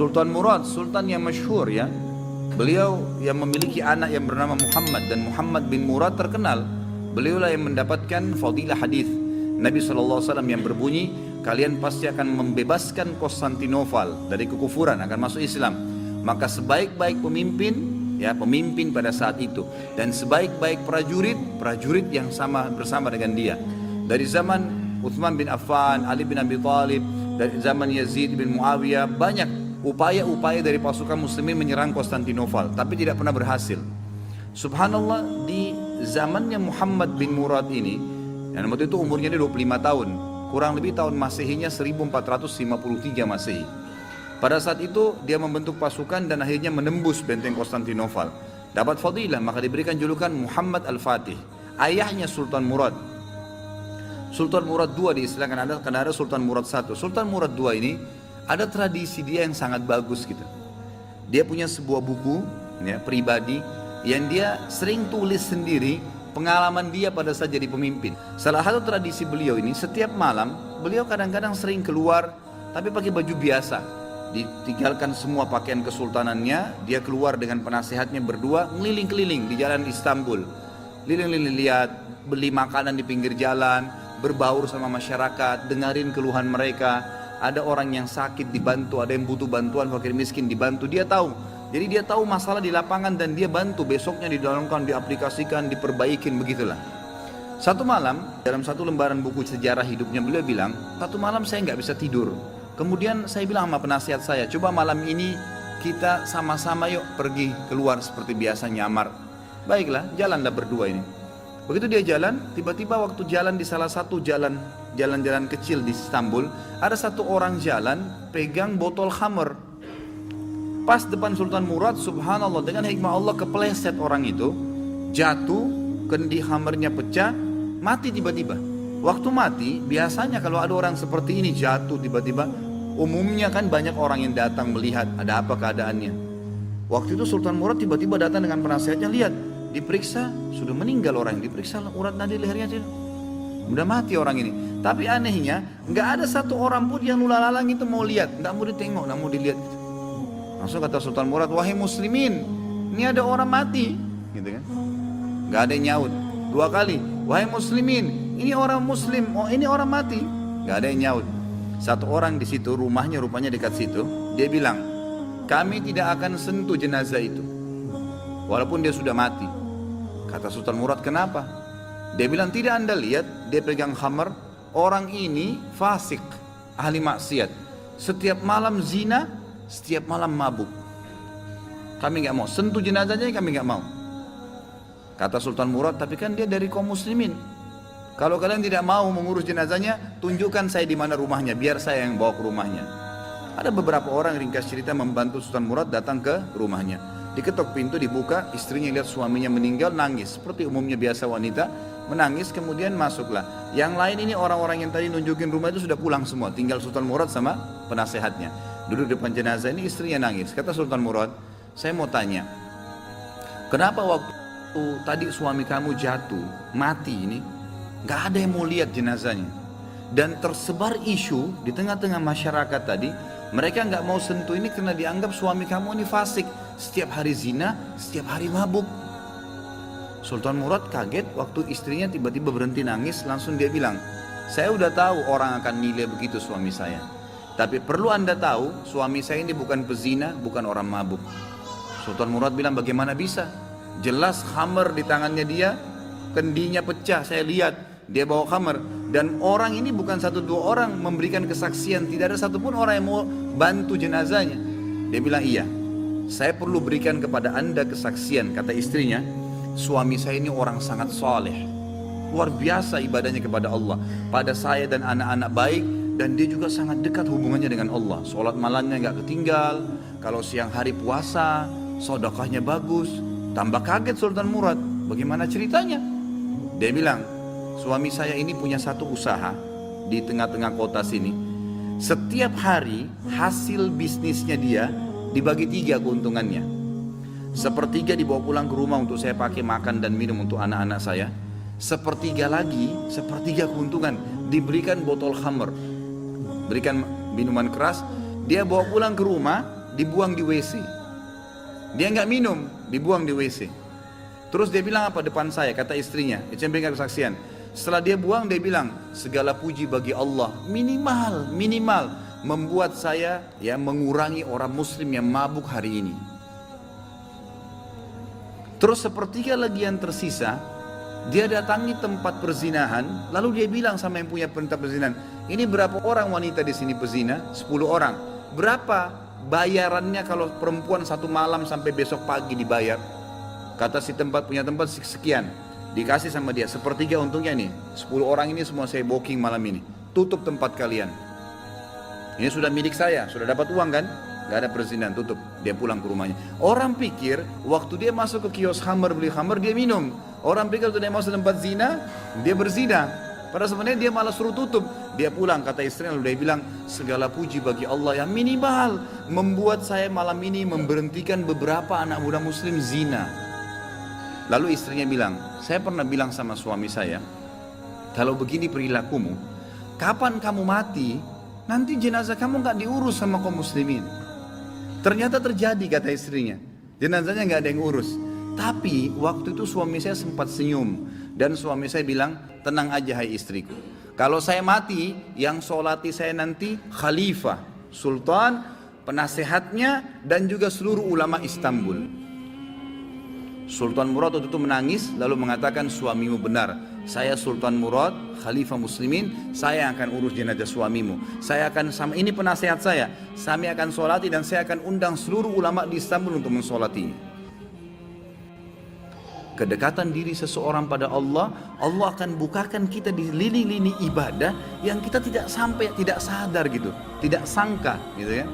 Sultan Murad, sultan yang masyhur ya. Beliau yang memiliki anak yang bernama Muhammad, dan Muhammad bin Murad terkenal. Beliaulah yang mendapatkan fadilah hadis Nabi SAW yang berbunyi, kalian pasti akan membebaskan Konstantinopel dari kekufuran, akan masuk Islam. Maka sebaik-baik pemimpin, ya pemimpin pada saat itu, dan sebaik-baik prajurit, prajurit yang sama bersama dengan dia. Dari zaman Uthman bin Affan, Ali bin Abi Thalib, dari zaman Yazid bin Muawiyah, banyak upaya-upaya dari pasukan muslimin menyerang Konstantinopel, tapi tidak pernah berhasil. Subhanallah, di zamannya Muhammad bin Murad ini, yang waktu itu umurnya dia 25 tahun, kurang lebih tahun Masehinya 1453 Masehi. Pada saat itu dia membentuk pasukan dan akhirnya menembus benteng Konstantinopel. Dapat fadilah, maka diberikan julukan Muhammad Al-Fatih, ayahnya Sultan Murad. Sultan Murad II diistilahkan, karena ada Sultan Murad I. Sultan Murad II ini ada tradisi dia yang sangat bagus gitu. Dia punya sebuah buku ya, pribadi yang dia sering tulis sendiri pengalaman dia pada saat jadi pemimpin. Salah satu tradisi beliau ini, setiap malam beliau kadang-kadang sering keluar tapi pakai baju biasa. Ditinggalkan semua pakaian kesultanannya, dia keluar dengan penasehatnya berdua ngeliling-keliling di jalan Istanbul. Keliling-keliling lihat, beli makanan di pinggir jalan, berbaur sama masyarakat, dengarin keluhan mereka. Ada orang yang sakit dibantu, ada yang butuh bantuan, fakir miskin dibantu, dia tahu. Jadi dia tahu masalah di lapangan dan dia bantu, besoknya didalamkan, diaplikasikan, diperbaikin, begitulah. Satu malam, dalam satu lembaran buku sejarah hidupnya beliau bilang, satu malam saya nggak bisa tidur. Kemudian saya bilang sama penasihat saya, coba malam ini kita sama-sama yuk pergi keluar seperti biasa nyamar. Baiklah, jalanlah berdua ini. Begitu dia jalan, tiba-tiba waktu jalan di salah satu jalan-jalan kecil di Istanbul, ada satu orang jalan pegang botol khamr. Pas depan Sultan Murad, subhanallah, dengan hikmah Allah kepleset orang itu, jatuh, kendi khamernya pecah, mati tiba-tiba. Waktu mati, biasanya kalau ada orang seperti ini jatuh tiba-tiba, umumnya kan banyak orang yang datang melihat ada apa keadaannya. Waktu itu Sultan Murad tiba-tiba datang dengan penasehatnya, lihat, diperiksa, sudah meninggal orang, diperiksa urat nadi lehernya aja, udah mati orang ini. Tapi anehnya, nggak ada satu orang pun yang lulalang itu mau lihat, nggak mau ditengok, nggak mau dilihat. Langsung kata Sultan Murad, wahai muslimin, ini ada orang mati, gitu kan? Nggak ada yang nyaut. Dua kali, wahai muslimin, ini orang muslim, oh ini orang mati, nggak ada yang nyaut. Satu orang di situ, rumahnya rupanya dekat situ, dia bilang, kami tidak akan sentuh jenazah itu, walaupun dia sudah mati. Kata Sultan Murad, kenapa? Dia bilang, tidak anda lihat, dia pegang khamar, orang ini fasik, ahli maksiat, setiap malam zina, setiap malam mabuk. Kami nggak mau sentuh jenazahnya, kami nggak mau. Kata Sultan Murad, tapi kan dia dari kaum muslimin. Kalau kalian tidak mau mengurus jenazahnya, tunjukkan saya di mana rumahnya, biar saya yang bawa ke rumahnya. Ada beberapa orang, ringkas cerita, membantu Sultan Murad datang ke rumahnya. Diketok pintu, dibuka, istrinya lihat suaminya meninggal, nangis. Seperti umumnya biasa wanita, menangis, kemudian masuklah. Yang lain ini orang-orang yang tadi nunjukin rumah itu sudah pulang semua, tinggal Sultan Murad sama penasehatnya. Duduk depan jenazah ini, istrinya nangis. Kata Sultan Murad, saya mau tanya, kenapa waktu tadi suami kamu jatuh, mati ini, gak ada yang mau lihat jenazahnya? Dan tersebar isu di tengah-tengah masyarakat tadi, mereka gak mau sentuh ini karena dianggap suami kamu ini fasik, setiap hari zina, setiap hari mabuk. Sultan Murad kaget waktu istrinya tiba-tiba berhenti nangis, langsung dia bilang, saya udah tahu orang akan nilai begitu suami saya. Tapi perlu anda tahu, suami saya ini bukan pezina, bukan orang mabuk. Sultan Murad bilang, bagaimana bisa? Jelas khamar di tangannya dia, kendinya pecah, saya lihat dia bawa khamar. Dan orang ini bukan satu dua orang memberikan kesaksian, tidak ada satupun orang yang mau bantu jenazahnya. Dia bilang, iya, saya perlu berikan kepada anda kesaksian. Kata istrinya, suami saya ini orang sangat soleh, luar biasa ibadahnya kepada Allah, pada saya dan anak-anak baik. Dan dia juga sangat dekat hubungannya dengan Allah. Sholat malamnya nggak ketinggal. Kalau siang hari puasa, sedekahnya bagus. Tambah kaget Sultan Murad. Bagaimana ceritanya? Dia bilang, suami saya ini punya satu usaha di tengah-tengah kota sini. Setiap hari hasil bisnisnya dia dibagi 3 keuntungannya. Sepertiga dibawa pulang ke rumah untuk saya pakai makan dan minum untuk anak-anak saya. Sepertiga lagi, sepertiga keuntungan diberikan botol khamr, berikan minuman keras, dia bawa pulang ke rumah, dibuang di WC. Dia nggak minum, dibuang di WC. Terus dia bilang apa depan saya, kata istrinya, itu yang berikan kesaksian. Setelah dia buang, dia bilang, segala puji bagi Allah, minimal membuat saya ya mengurangi orang muslim yang mabuk hari ini. Terus sepertiga lagi yang tersisa, dia datangi tempat perzinahan, lalu dia bilang sama yang punya perintah perzinahan, ini berapa orang wanita di sini pezina? 10 orang. Berapa bayarannya kalau perempuan satu malam sampai besok pagi dibayar? Kata si tempat punya tempat sekian. Dikasih sama dia, sepertiga untungnya nih, 10 orang ini semua saya booking malam ini. Tutup tempat kalian. Ini sudah milik saya, sudah dapat uang kan? Gak ada perzinahan, tutup. Dia pulang ke rumahnya. Orang pikir waktu dia masuk ke kios khamar, beli khamar, dia minum. Orang pikir waktu dia masuk tempat zina, dia berzina. Padahal sebenarnya dia malah suruh tutup. Dia pulang, kata istrinya, lalu dia bilang, segala puji bagi Allah yang minimal membuat saya malam ini memberhentikan beberapa anak muda muslim zina. Lalu istrinya bilang, saya pernah bilang sama suami saya, kalau begini perilakumu, kapan kamu mati, nanti jenazah kamu gak diurus sama kaum muslimin. Ternyata terjadi, kata istrinya, jenazahnya gak ada yang urus. Tapi waktu itu suami saya sempat senyum, dan suami saya bilang, tenang aja hai istriku, kalau saya mati, yang sholati saya nanti khalifah, sultan, penasehatnya, dan juga seluruh ulama Istanbul. Sultan Murad waktu itu menangis lalu mengatakan, suamimu benar, saya Sultan Murad, khalifah muslimin, saya akan urus jenazah suamimu, saya akan, sama ini penasehat saya akan sholati dan saya akan undang seluruh ulama di Istanbul untuk mensolatinya. Kedekatan diri seseorang pada Allah, Allah akan bukakan kita di lini-lini ibadah yang kita tidak sampai, tidak sadar gitu, tidak sangka gitu ya.